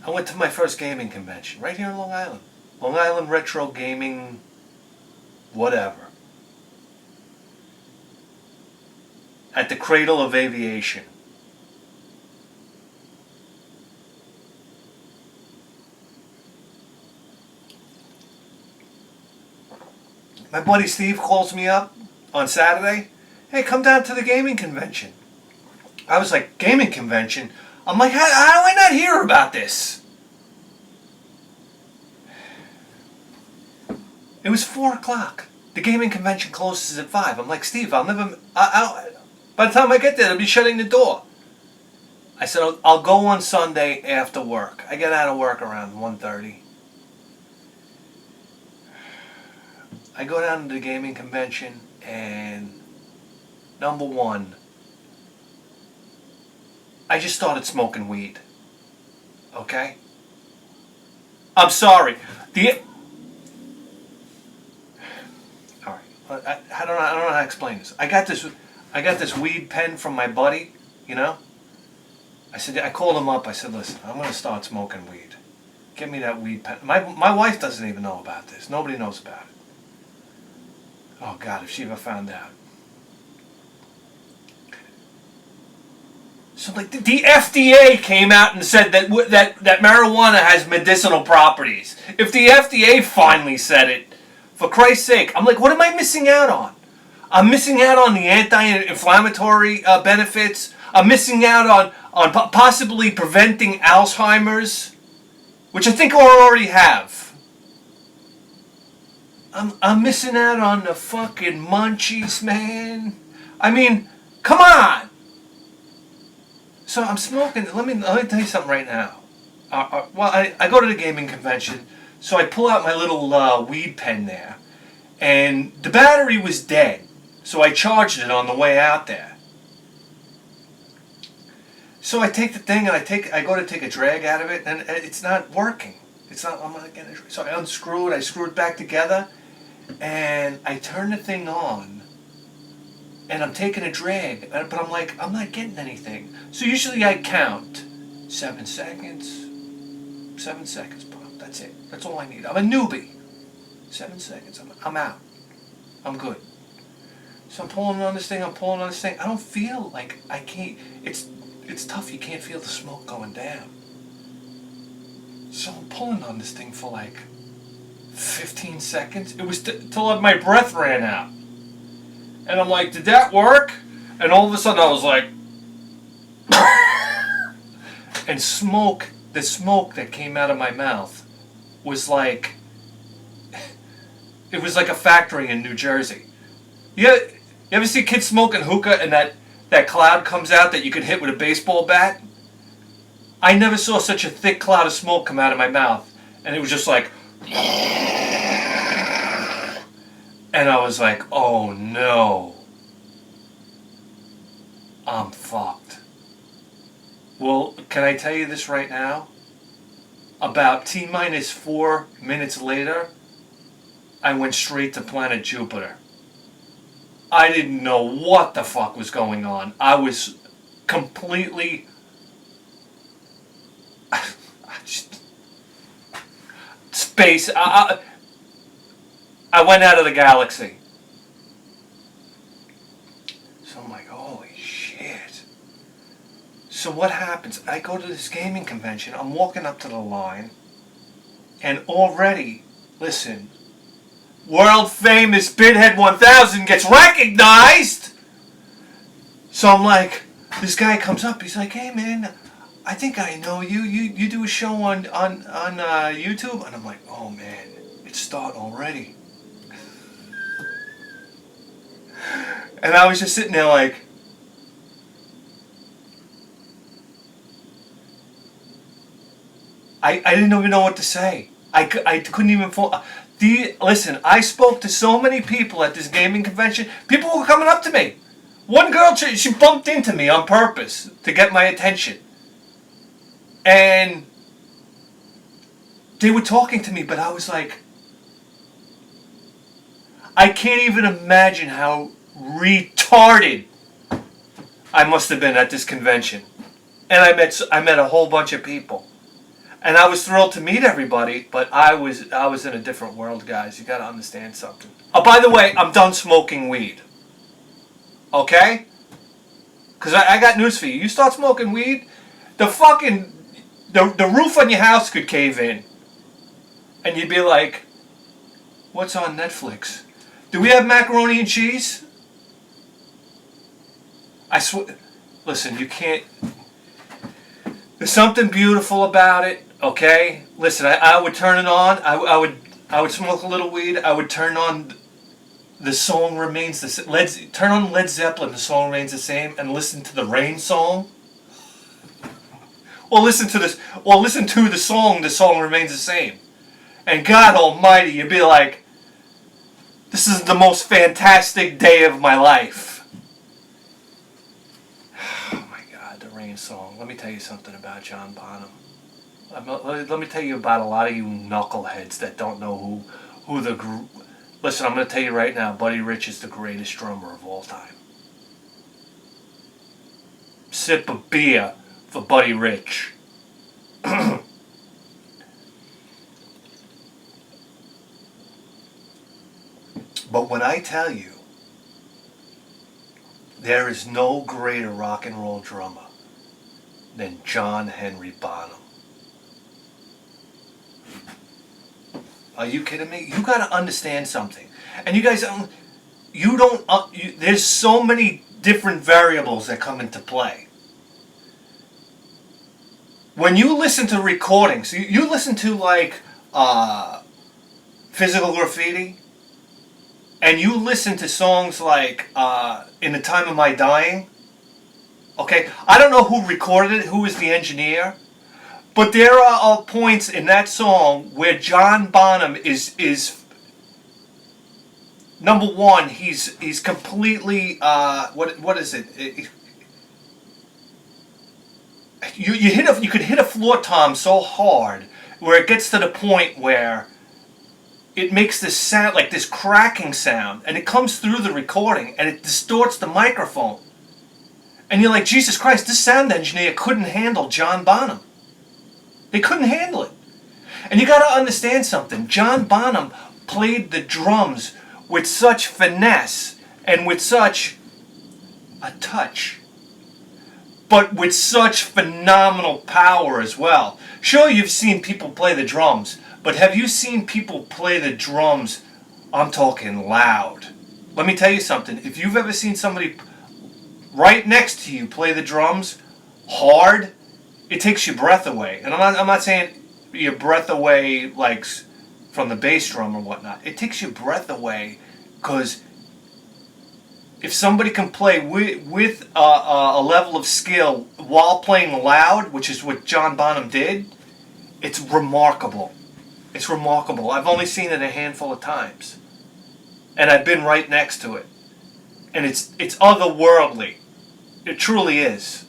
I went to my first gaming convention right here in Long Island. Long Island Retro Gaming, whatever. At the Cradle of Aviation. My buddy Steve calls me up on Saturday. Hey, come down to the gaming convention. I was like, gaming convention? I'm like, how do I not hear about this? It was 4 o'clock. The gaming convention closes at 5. I'm like, Steve, by the time I get there, they'll be shutting the door. I said, I'll go on Sunday after work. I get out of work around 1:30. I go down to the gaming convention, and number one, I just started smoking weed. Okay? I'm sorry. All right. I don't know how to explain this. I got this weed pen from my buddy. You know. I called him up. I said, listen, I'm gonna start smoking weed. Give me that weed pen. My wife doesn't even know about this. Nobody knows about it. Oh God, if she ever found out. So like the FDA came out and said that marijuana has medicinal properties. If the FDA finally said it, for Christ's sake, I'm like, what am I missing out on? I'm missing out on the anti-inflammatory benefits. I'm missing out on possibly preventing Alzheimer's, which I think I already have. I'm missing out on the fucking munchies, man. I mean, come on. So I'm smoking. Let me tell you something right now. Well, I go to the gaming convention, so I pull out my little weed pen there, and the battery was dead, so I charged it on the way out there. So I take the thing and I go to take a drag out of it, and it's not working. I'm not getting it. So I unscrew it. I screw it back together. And I turn the thing on, and I'm taking a drag, but I'm like, I'm not getting anything. So usually I count 7 seconds, 7 seconds, Bob. That's it. That's all I need. I'm a newbie. 7 seconds. I'm out. I'm good. So I'm pulling on this thing. I don't feel like I can't. It's tough. You can't feel the smoke going down. So I'm pulling on this thing for like 15 seconds. It was till my breath ran out. And I'm like, did that work? And all of a sudden I was like, and the smoke that came out of my mouth was like, it was like a factory in New Jersey. You ever see kids smoking hookah and that cloud comes out that you could hit with a baseball bat? I never saw such a thick cloud of smoke come out of my mouth. And it was just like, and I was like, oh no, I'm fucked. Well, can I tell you this right now? About T-minus 4 minutes later, I went straight to planet Jupiter. I didn't know what the fuck was going on. I was completely... space. I went out of the galaxy. So I'm like, holy shit. So what happens? I go to this gaming convention. I'm walking up to the line. And already, listen, world famous Pinhead 1000 gets recognized. So I'm like, this guy comes up. He's like, hey man, I think I know you. You do a show on YouTube? And I'm like, oh man, it's starting already. And I was just sitting there like, I didn't even know what to say. I couldn't even listen, I spoke to so many people at this gaming convention. People were coming up to me. One girl, she bumped into me on purpose to get my attention. And they were talking to me, but I was like, I can't even imagine how retarded I must have been at this convention. And I met a whole bunch of people. And I was thrilled to meet everybody, but I was in a different world, guys. You got to understand something. Oh, by the way, I'm done smoking weed. Okay? Because I got news for you. You start smoking weed, the roof on your house could cave in. And you'd be like, what's on Netflix? Do we have macaroni and cheese? I swear. Listen, you can't. There's something beautiful about it. Okay, listen. I would turn it on. I would smoke a little weed. I would turn on. The song remains the same. Turn on Led Zeppelin. The song remains the same, and listen to the Rain song. Or listen to this. Or listen to the song. The song remains the same. And God Almighty, you'd be like, this is the most fantastic day of my life. Oh my God, the Rain song. Let me tell you something about John Bonham. Let me tell you about a lot of you knuckleheads that don't know who the group. Listen, I'm going to tell you right now, Buddy Rich is the greatest drummer of all time. Sip a beer for Buddy Rich. But when I tell you, there is no greater rock and roll drummer than John Henry Bonham. Are you kidding me? You got to understand something. And you guys, there's so many different variables that come into play. When you listen to recordings, you listen to like Physical Graffiti, and you listen to songs like In the Time of My Dying, okay? I don't know who recorded it, who was the engineer, but there are points in that song where John Bonham is number one. He's completely what is it? You could hit a floor tom so hard where it gets to the point where it makes this sound, like this cracking sound, and it comes through the recording and it distorts the microphone. And you're like, Jesus Christ, this sound engineer couldn't handle John Bonham. They couldn't handle it. And you got to understand something. John Bonham played the drums with such finesse and with such a touch, but with such phenomenal power as well. Sure, you've seen people play the drums, but have you seen people play the drums, I'm talking loud? Let me tell you something. If you've ever seen somebody right next to you play the drums hard, it takes your breath away. And I'm not saying your breath away like from the bass drum or whatnot. It takes your breath away because if somebody can play with a level of skill while playing loud, which is what John Bonham did, it's remarkable. It's remarkable. I've only seen it a handful of times. And I've been right next to it. And it's otherworldly. It truly is.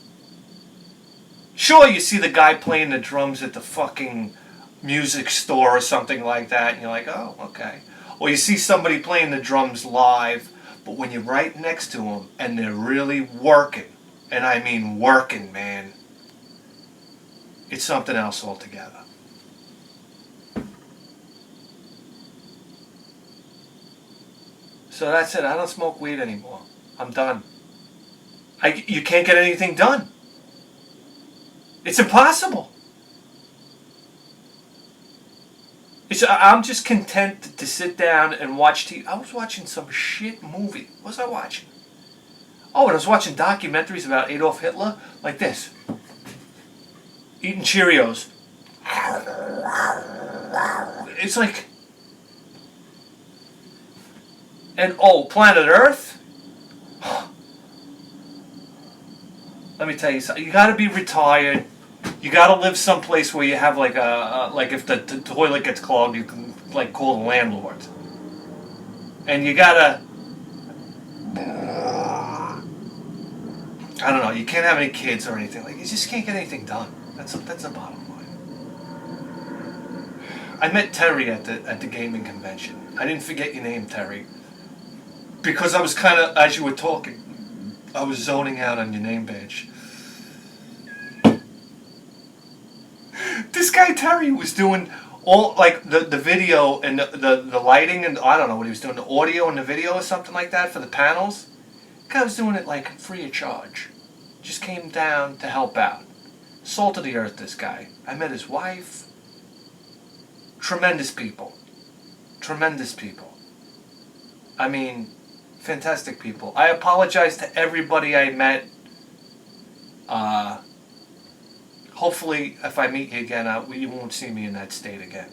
Sure, you see the guy playing the drums at the fucking music store or something like that, and you're like, oh, okay. Or you see somebody playing the drums live, but when you're right next to them and they're really working, and I mean working, man, it's something else altogether. So that's it. I don't smoke weed anymore. I'm done. You can't get anything done. It's impossible. I'm just content to sit down and watch TV. I was watching some shit movie. What was I watching? Oh, and I was watching documentaries about Adolf Hitler. Like this. Eating Cheerios. It's like... And oh, planet Earth? Let me tell you something. You gotta be retired. You gotta live someplace where you have like like if the toilet gets clogged, you can like call the landlord. And you gotta, I don't know. You can't have any kids or anything. Like you just can't get anything done. That's the bottom line. I met Terry at the gaming convention. I didn't forget your name, Terry, because I was kind of, as you were talking, I was zoning out on your name badge. This guy Terry was doing all like the video and the lighting, and I don't know what he was doing, the audio and the video or something like that for the panels. The guy was doing it like free of charge. Just came down to help out. Salt of the earth, this guy. I met his wife. Tremendous people. Tremendous people. I mean, fantastic people. I apologize to everybody I met. Hopefully, if I meet you again, you won't see me in that state again.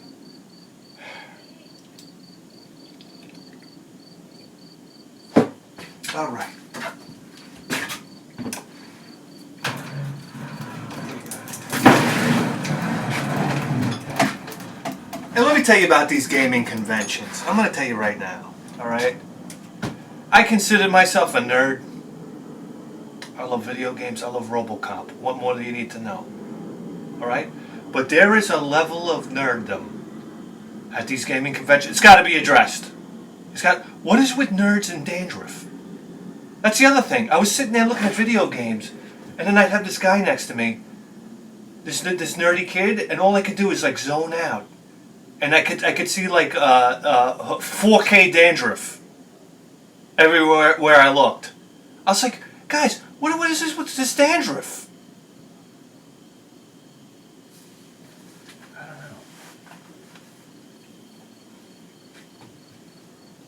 All right. And let me tell you about these gaming conventions. I'm going to tell you right now, all right? I consider myself a nerd. I love video games. I love RoboCop. What more do you need to know? All right? But there is a level of nerddom at these gaming conventions. It's got to be addressed. What is with nerds and dandruff? That's the other thing. I was sitting there looking at video games, and then I'd have this guy next to me, this nerdy kid, and all I could do is like zone out. And I could see like 4K dandruff everywhere where I looked. I was like, guys, what is this? What's this dandruff? I don't know.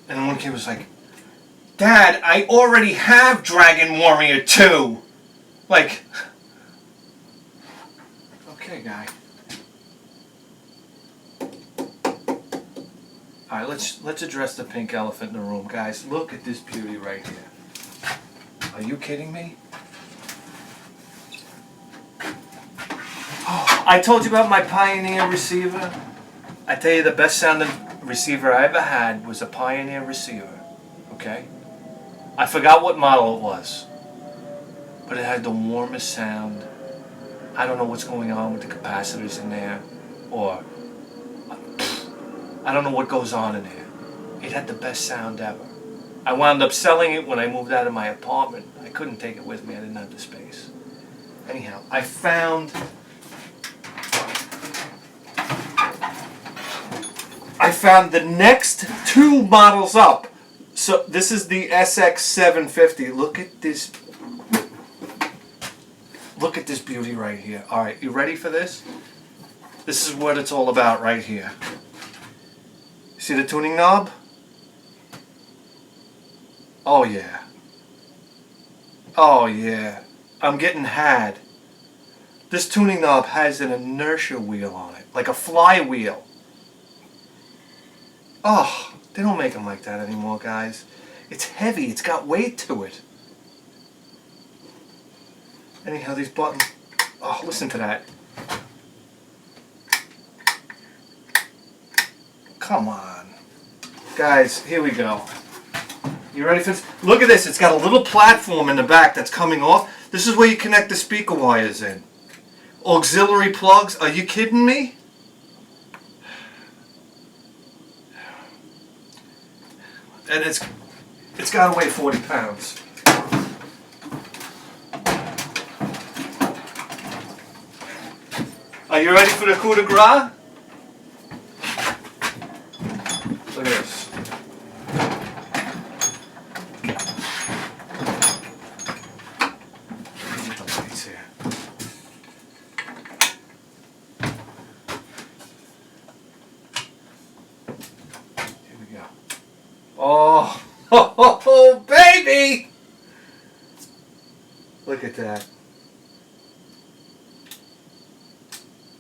And then one kid was like, Dad, I already have Dragon Warrior 2. Like, okay, guy. All right, let's address the pink elephant in the room, guys. Look at this beauty right here. Are you kidding me? Oh, I told you about my Pioneer receiver. I tell you, the best sounding receiver I ever had was a Pioneer receiver. Okay? I forgot what model it was, but it had the warmest sound. I don't know what's going on with the capacitors in there, or I don't know what goes on in there. It had the best sound ever. I wound up selling it when I moved out of my apartment. I couldn't take it with me. I didn't have the space. Anyhow, I found the next two models up. So this is the SX750. Look at this. Look at this beauty right here. All right, you ready for this? This is what it's all about right here. See the tuning knob? Oh yeah. Oh yeah. I'm getting had. This tuning knob has an inertia wheel on it, like a flywheel. Oh, they don't make them like that anymore, guys. It's heavy, it's got weight to it. Anyhow, these buttons, oh, listen to that. Come on. Guys, here we go. You ready for this? Look at this, it's got a little platform in the back that's coming off. This is where you connect the speaker wires in. Auxiliary plugs, are you kidding me? And it's got to weigh 40 pounds. Are you ready for the coup de grace? Look at this. Get the lights here. Here we go. Oh, oh, baby! Look at that.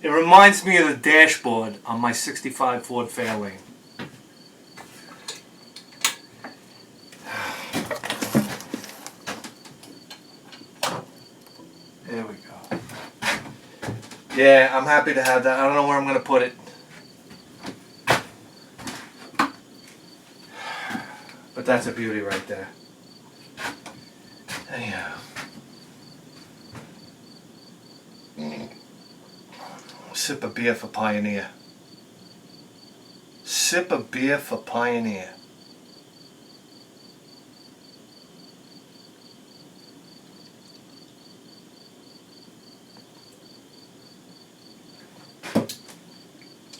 It reminds me of the dashboard on my '65 Ford Fairlane. There we go. Yeah, I'm happy to have that. I don't know where I'm going to put it. But that's a beauty right there. Anyhow. Sip a beer for Pioneer. Sip a beer for Pioneer.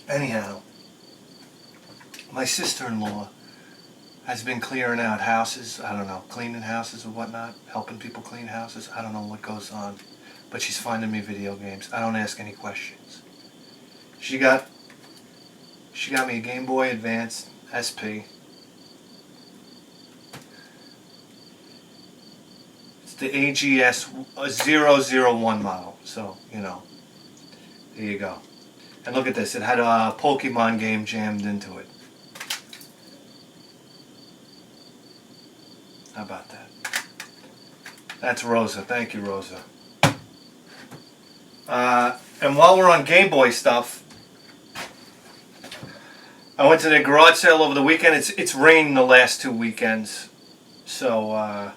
Anyhow, my sister-in-law has been clearing out houses. I don't know, cleaning houses or whatnot, helping people clean houses. I don't know what goes on, but she's finding me video games. I don't ask any questions. She got me a Game Boy Advance SP. It's the AGS 001 model. So, you know, there you go. And look at this. It had a Pokemon game jammed into it. How about that? That's Rosa. Thank you, Rosa. And while we're on Game Boy stuff, I went to the garage sale over the weekend. It's rained the last 2 weekends, so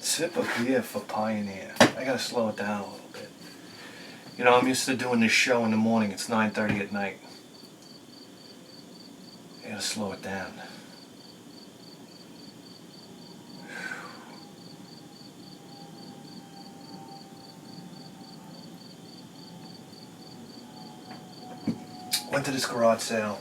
sip of beer for Pioneer. I gotta slow it down a little bit. You know, I'm used to doing this show in the morning. It's 9:30 at night. I gotta slow it down. Went to this garage sale.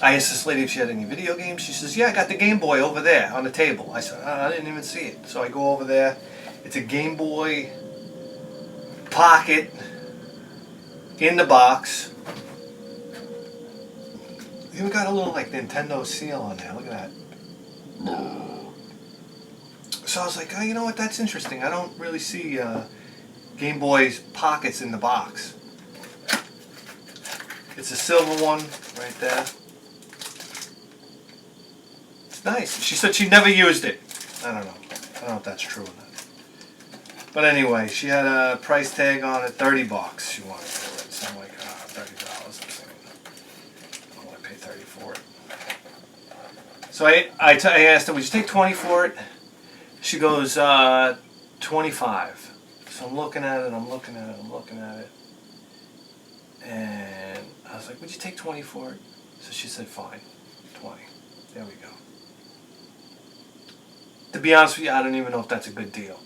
I asked this lady if she had any video games. She says, yeah, I got the Game Boy over there on the table. I said, I didn't even see it. So I go over there. It's a Game Boy Pocket in the box. Even got a little like Nintendo seal on there. Look at that. So I was like, oh, you know what? That's interesting. I don't really see Game Boy's pockets in the box. It's a silver one right there. It's nice. She said she never used it. I don't know. I don't know if that's true or not. But anyway, she had a price tag on it, $30 she wanted for it. So I'm like, $30. I'm saying, I don't want to pay 30 for it. So I asked her, would you take 20 for it? She goes, 25. So I'm looking at it, I'm looking at it. And I was like, would you take 20 for it? So she said, fine, 20. There we go. To be honest with you, I don't even know if that's a good deal.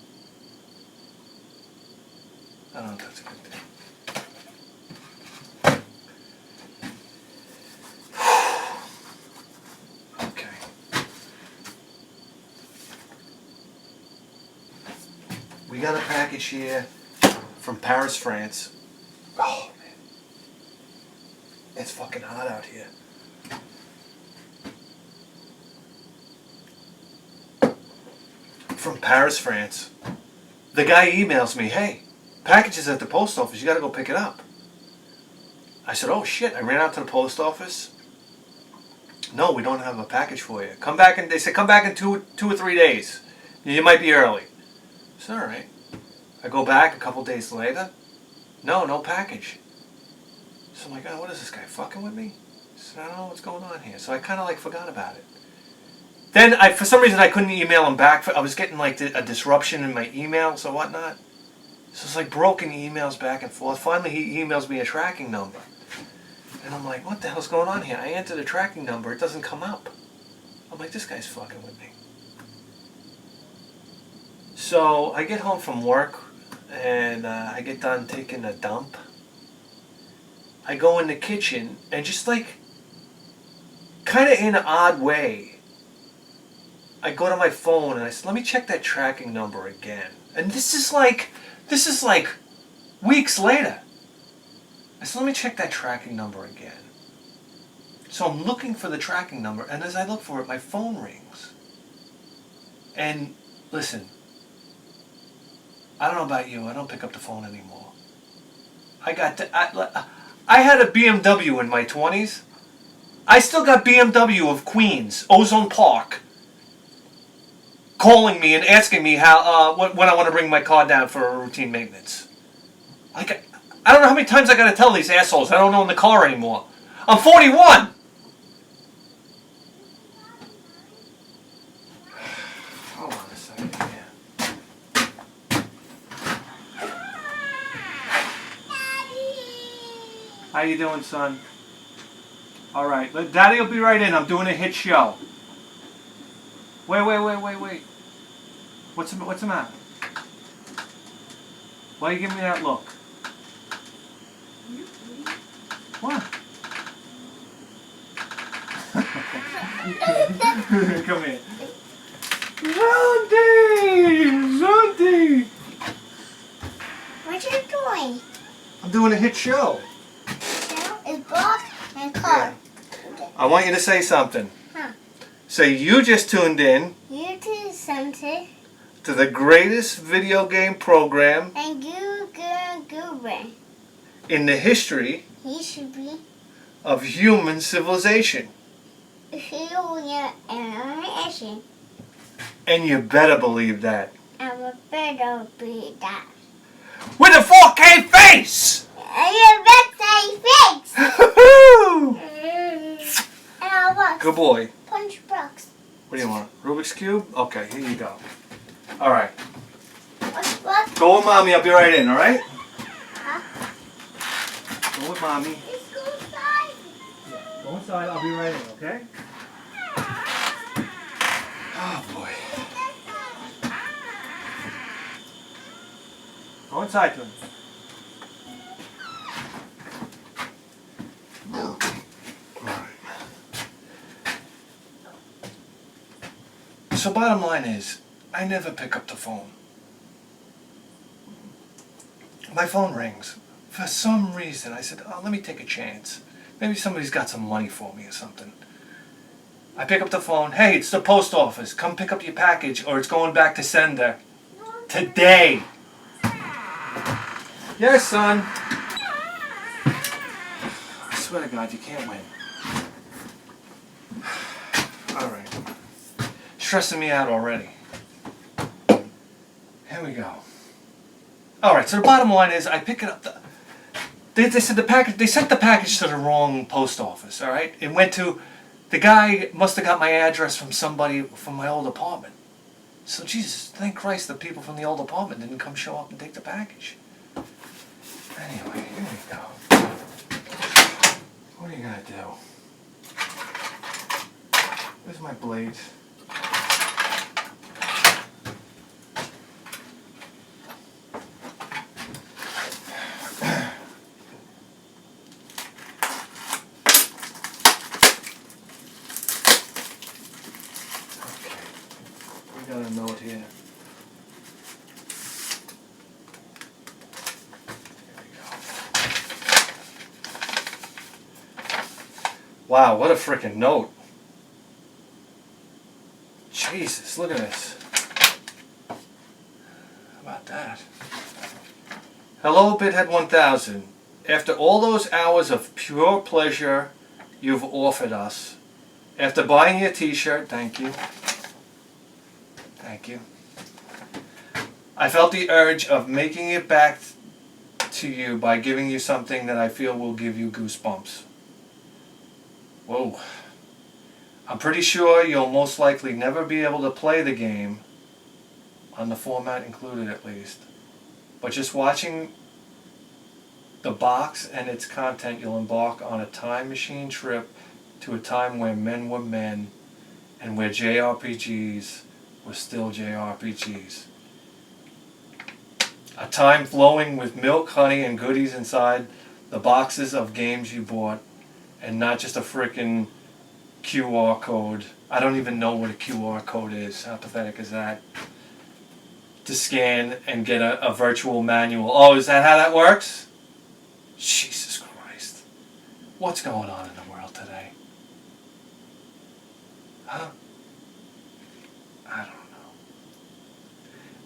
I don't know if that's a good deal. Okay. We got a package here from Paris, France. Oh, man. It's fucking hot out here. From Paris, France. The guy emails me, hey, package is at the post office, you gotta go pick it up. I said, oh shit, I ran out to the post office. No, we don't have a package for you. Come back, and they said, come back in two or 3 days. You might be early. I said, all right. I go back a couple days later. No package. So I'm like, oh, what is this guy, fucking with me? I said, I don't know what's going on here. So I kind of like forgot about it. Then, for some reason, I couldn't email him back. I was getting like a disruption in my emails or whatnot. So it's like broken emails back and forth. Finally, he emails me a tracking number. And I'm like, what the hell's going on here? I entered a tracking number. It doesn't come up. I'm like, this guy's fucking with me. So I get home from work and I get done taking a dump. I go in the kitchen and just like, kind of in an odd way, I go to my phone and I said, let me check that tracking number again. And this is like weeks later. I said, let me check that tracking number again. So I'm looking for the tracking number, and as I look for it, my phone rings. And listen, I don't know about you, I don't pick up the phone anymore. I had a BMW in my 20s. I still got BMW of Queens, Ozone Park, calling me and asking me how when I want to bring my car down for a routine maintenance. Like, I don't know how many times I got to tell these assholes I don't own the car anymore. I'm 41. Hold on a second here. How you doing, son? All right, Daddy will be right in. I'm doing a hit show. Wait. What's the matter? Why are you giving me that look? What? Come here. Zondy! What you doing? I'm doing a hit show. It's block and car. I want you to say something. Huh. Say you just tuned in You do something. to the greatest video game program And you go. in the history He should be of human civilization. here and action. And you better believe that. I'm a better be that. With a 4K face! And you better fix. Woo-hoo! And I'll box. Good boy. Punch box. What do you want? Rubik's Cube? Okay, here you go. Alright. What? Go with Mommy, I'll be right in, alright? Huh? Go with Mommy. Let's go inside. Go inside, I'll be right in, okay? Oh boy. Go inside to him. So bottom line is, I never pick up the phone. My phone rings. For some reason, I said, oh, let me take a chance. Maybe somebody's got some money for me or something. I pick up the phone. Hey, it's the post office. Come pick up your package or it's going back to sender. Today. Yes, son. I swear to God, you can't win. All right. Stressing me out already. Here we go. All right. So the bottom line is, I pick it up. They said the package. They sent the package to the wrong post office. All right. It went to. The guy must have got my address from somebody from my old apartment. So Jesus, thank Christ the people from the old apartment didn't come show up and take the package. Anyway, here we go. What are you gonna do? Where's my blades? Okay, we got a note here. Wow, what a freaking note. Jesus, look at this. How about that? Hello, Bithead 1000. After all those hours of pure pleasure you've offered us, after buying your t-shirt, thank you. Thank you. I felt the urge of making it back to you by giving you something that I feel will give you goosebumps. Whoa. I'm pretty sure you'll most likely never be able to play the game, on the format included at least. But just watching the box and its content, you'll embark on a time machine trip to a time where men were men and where JRPGs were still JRPGs. A time flowing with milk, honey, and goodies inside the boxes of games you bought, and not just a frickin' QR code. I don't even know what a QR code is. How pathetic is that? To scan and get a virtual manual. Oh, is that how that works? Jesus Christ. What's going on in the world today? Huh? I don't know.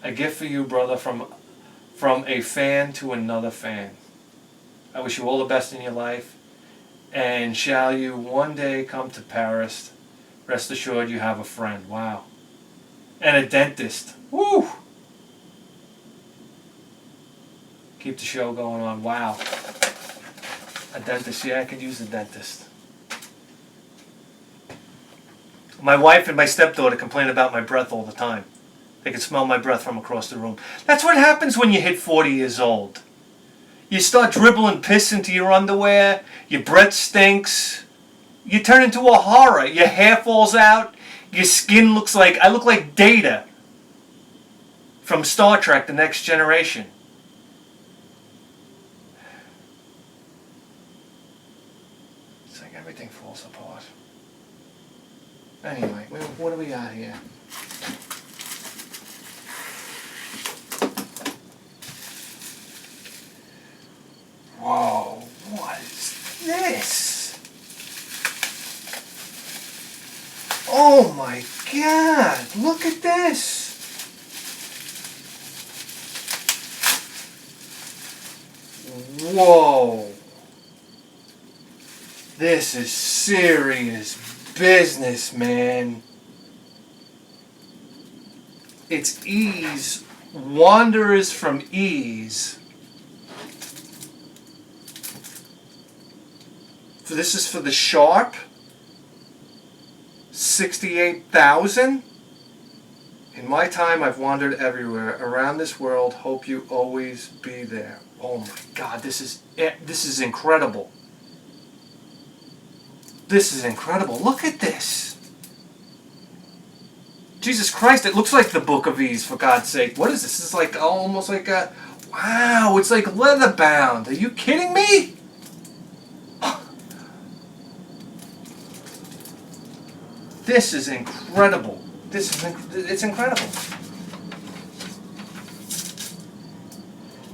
A gift for you, brother, from a fan to another fan. I wish you all the best in your life. And shall you one day come to Paris, rest assured you have a friend. Wow. And a dentist. Woo! Keep the show going on. Wow. A dentist. Yeah, I could use a dentist. My wife and my stepdaughter complain about my breath all the time. They can smell my breath from across the room. That's what happens when you hit 40 years old. You start dribbling piss into your underwear, your breath stinks, you turn into a horror, your hair falls out, Your skin looks like, I look like Data from Star Trek The Next Generation. It's like everything falls apart. Anyway, what do we got here? Whoa, what is this? Oh my God, look at this. Whoa. This is serious business, man. It's Ease, Wanderers from Ease. So this is for the Sharp. 68,000. In my time, I've wandered everywhere around this world. Hope you always be there. Oh my God, this is incredible. This is incredible. Look at this. Jesus Christ, it looks like the Book of Ease, for God's sake. What is this? This is like almost like a... Wow, it's like leather bound. Are you kidding me? This is incredible. It's incredible.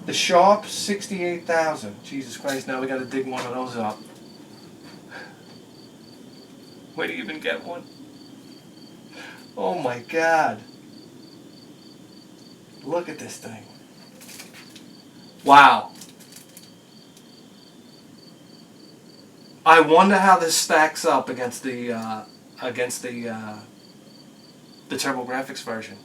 The Sharp 68,000. Jesus Christ, now we gotta dig one of those up. Where do you even get one? Oh my God. Look at this thing. Wow. I wonder how this stacks up against the TurboGrafx version.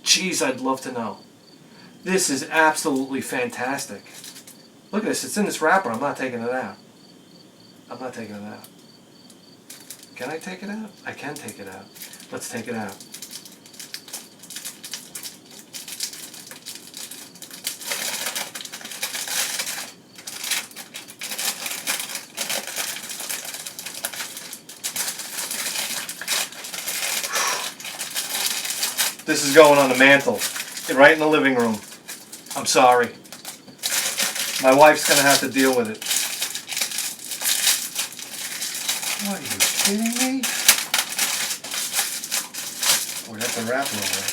Jeez, I'd love to know. This is absolutely fantastic. Look at this. It's in this wrapper. I'm not taking it out. I'm not taking it out. Can I take it out? I can take it out. Let's take it out. This is going on the mantle, right in the living room. I'm sorry. My wife's going to have to deal with it. What, are you kidding me? Oh, that's a wrapper over there.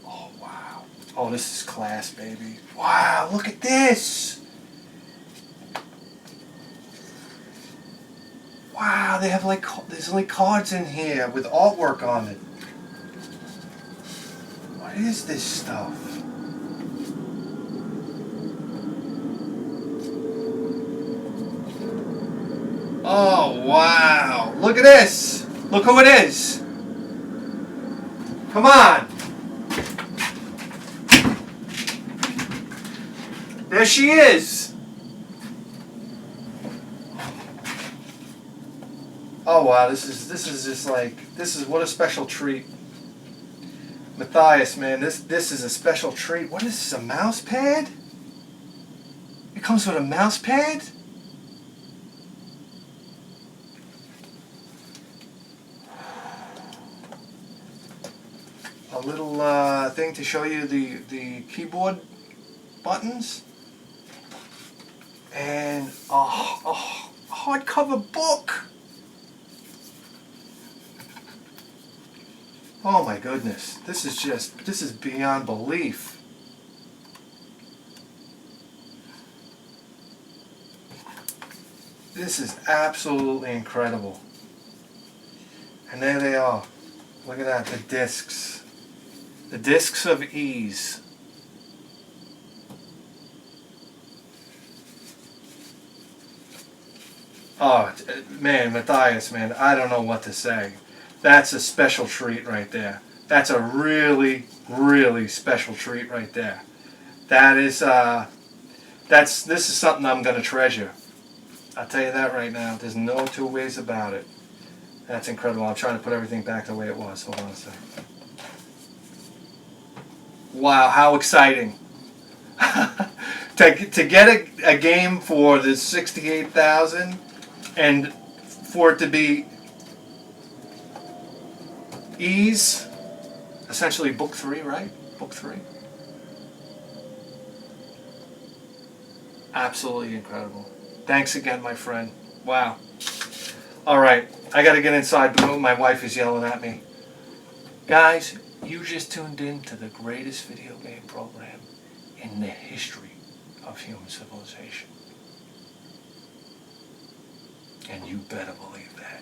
Oh, wow. Oh, this is class, baby. Wow, look at this. Wow, they have like, there's like cards in here with artwork on it. What is this stuff? Oh, wow. Look at this. Look who it is. Come on. There she is. Oh wow, this is just like, what a special treat. Matthias, man, this is a special treat. What is this, a mouse pad? It comes with a mouse pad? A little thing to show you the keyboard buttons. And a hardcover book. Oh my goodness, this is beyond belief. This is absolutely incredible. And there they are. Look at that, the discs. The discs of Ease. Oh, man, Matthias, man, I don't know what to say. That's a special treat right there. That's a really, really special treat right there. That is, this is something I'm going to treasure. I'll tell you that right now. There's no two ways about it. That's incredible. I'm trying to put everything back the way it was. Hold on a second. Wow, how exciting. to get a game for the 68,000 and for it to be ease, essentially book 3, right? Book 3. Absolutely incredible. Thanks again, my friend. Wow. All right, I got to get inside, but my wife is yelling at me. Guys, you just tuned in to the greatest video game program in the history of human civilization. And you better believe that.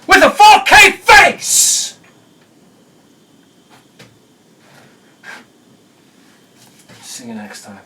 With a 4K face! See you next time.